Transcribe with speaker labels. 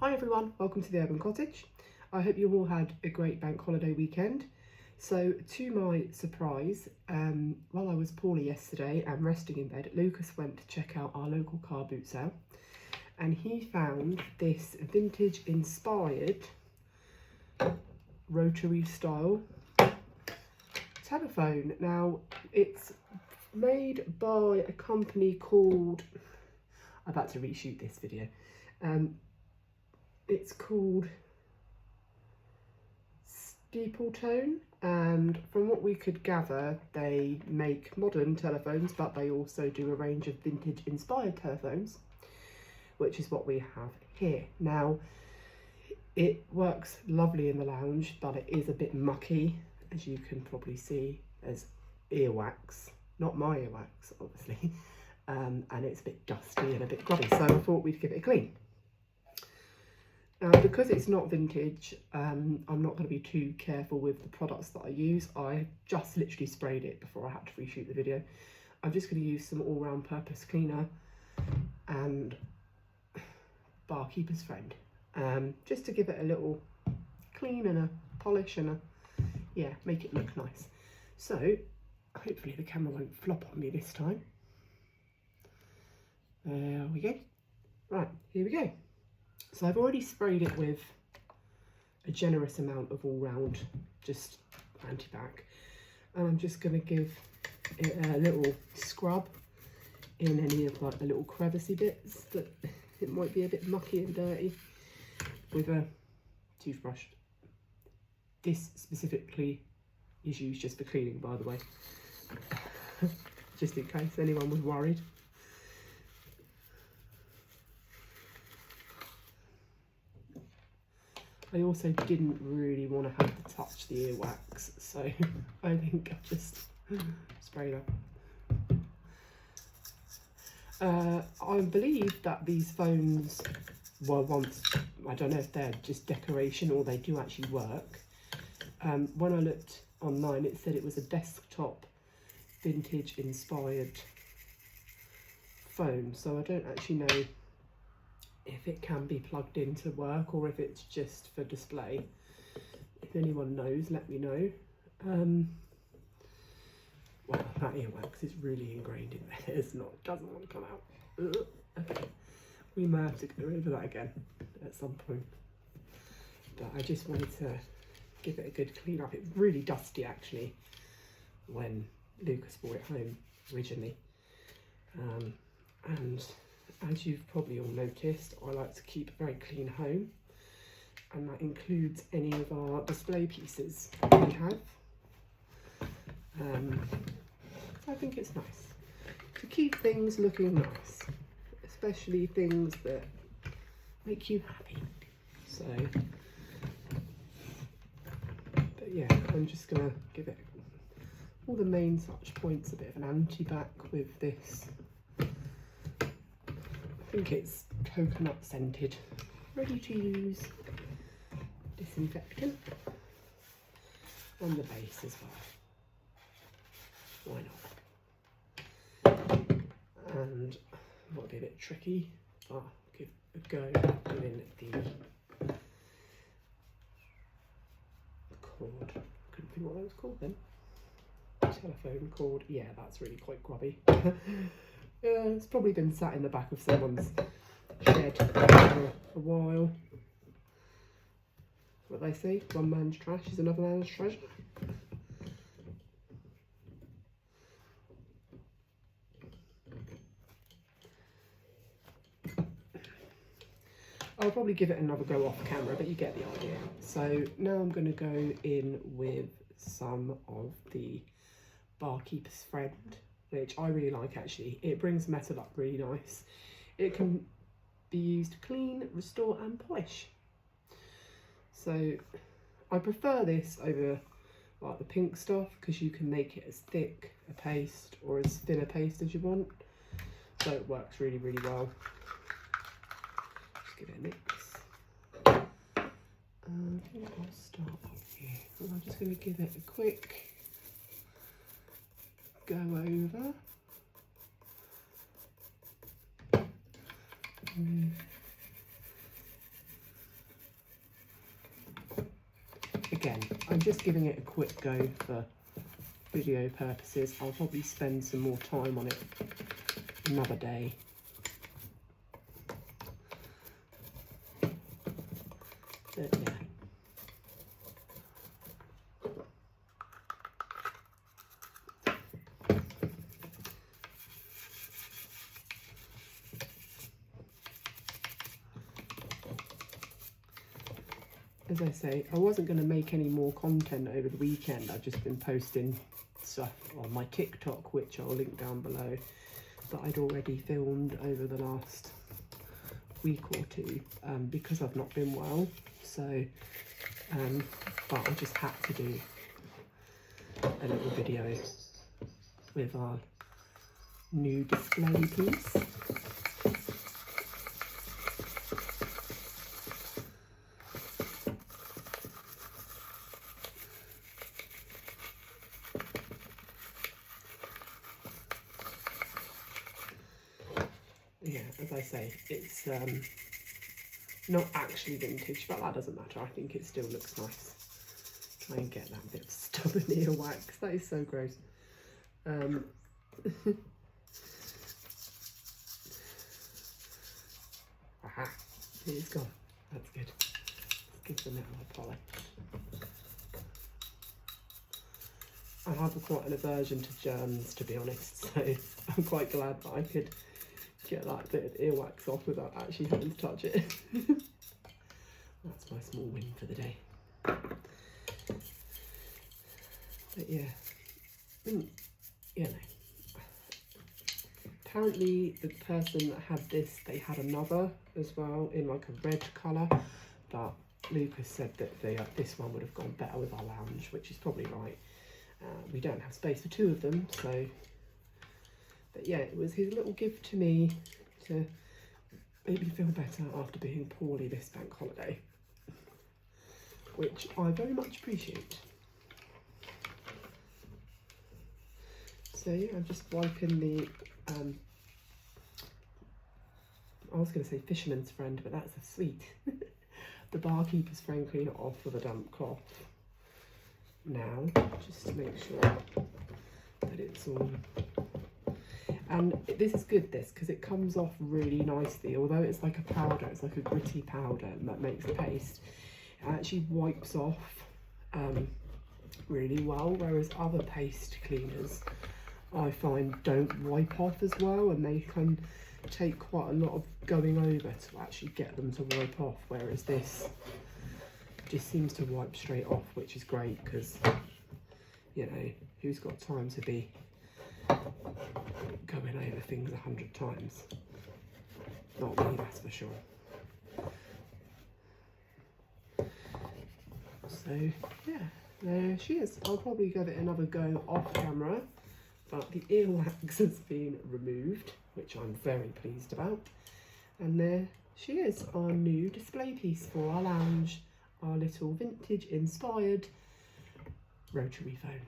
Speaker 1: Hi everyone, welcome to the Urban Cottage. I hope you all had a great bank holiday weekend. So to my surprise, while I was poorly yesterday and resting in bed, Lucas went to check out our local car boot sale and he found this vintage inspired rotary style telephone. Now it's made by a company called, I'm about to reshoot this video, it's called Steepletone, and from what we could gather they make modern telephones but they also do a range of vintage inspired telephones, which is what we have here. Now it works lovely in the lounge but it is a bit mucky, as you can probably see. There's earwax, not my earwax obviously, and it's a bit dusty and a bit grubby, so I thought we'd give it a clean. Now, because it's not vintage, I'm not going to be too careful with the products that I use. I just literally sprayed it before I had to reshoot the video. I'm just going to use some all-round purpose cleaner and Barkeeper's Friend, just to give it a little clean and a polish and make it look nice. So hopefully the camera won't flop on me this time. There we go. Right, here we go. So I've already sprayed it with a generous amount of all-round, just anti-bac, and I'm just going to give it a little scrub in any of like the little crevicey bits that it might be a bit mucky and dirty with a toothbrush. This specifically is used just for cleaning, by the way, just in case anyone was worried. I also didn't really want to have to touch the earwax, so I think I just sprayed up. I believe that these phones were once, I don't know if they're just decoration or they do actually work. When I looked online it said it was a desktop vintage inspired phone, so I don't actually know if it can be plugged in to work or if it's just for display. If anyone knows, let me know. Well, that earwax is really ingrained in there. It's not, doesn't want to come out. Ugh. Okay, we may have to go over that again at some point. But I just wanted to give it a good clean up. It's really dusty actually when Lucas brought it home originally. And as you've probably all noticed, I like to keep a very clean home, and that includes any of our display pieces we have. I think it's nice to keep things looking nice, especially things that make you happy. So, but yeah, I'm just gonna give it all the main touch points, a bit of an anti-bac with this. I think it's coconut scented, ready to use disinfectant on the base as well. Why not? And it might be a bit tricky, but I'll give a go doing the cord. Couldn't think what that was called then. Telephone cord. Yeah, that's really quite grubby. Yeah, it's probably been sat in the back of someone's shed for a while. What they say, one man's trash is another man's treasure. I'll probably give it another go off camera, but you get the idea. So now I'm going to go in with some of the Barkeeper's Friend, which I really like actually. It brings metal up really nice. It can be used to clean, restore and polish. So I prefer this over like the pink stuff because you can make it as thick a paste or as thin a paste as you want. So it works really, really well. Just give it a mix. I think I'll start off here. I'm just going to give it a quick go over. again, I'm just giving it a quick go for video purposes. I'll probably spend some more time on it another day. But yeah. As I say, I wasn't going to make any more content over the weekend. I've just been posting stuff on my TikTok, which I'll link down below, that I'd already filmed over the last week or two, because I've not been well. So, but I just had to do a little video with our new display piece. Yeah, as I say, it's not actually vintage, but that doesn't matter. I think it still looks nice. Try and get that bit of stubborn earwax. That is so gross. Aha, it's gone. That's good. Let's give the little polish. I have quite an aversion to germs, to be honest, so I'm quite glad that I could get that bit of earwax off without actually having to touch it. That's my small win for the day. But yeah, you know, apparently the person that had this, they had another as well in like a red colour, but Lucas said that this one would have gone better with our lounge, which is probably right. We don't have space for two of them, so. But yeah, it was his little gift to me to make me feel better after being poorly this bank holiday, which I very much appreciate. So yeah, I'm just wiping the, I was going to say fisherman's friend, but that's a sweet. The barkeeper's friend cleaner off with a damp cloth now, just to make sure that it's all. And this is good, this, because it comes off really nicely. Although it's like a powder, it's like a gritty powder that makes the paste. It actually wipes off really well, whereas other paste cleaners I find don't wipe off as well, and they can take quite a lot of going over to actually get them to wipe off, whereas this just seems to wipe straight off, which is great, because, you know, who's got time to be going over things 100 times? Not me, that's for sure. So yeah, there she is. I'll probably give it another go off camera, but the earwax has been removed, which I'm very pleased about. And there she is, our new display piece for our lounge, our little vintage inspired rotary phone.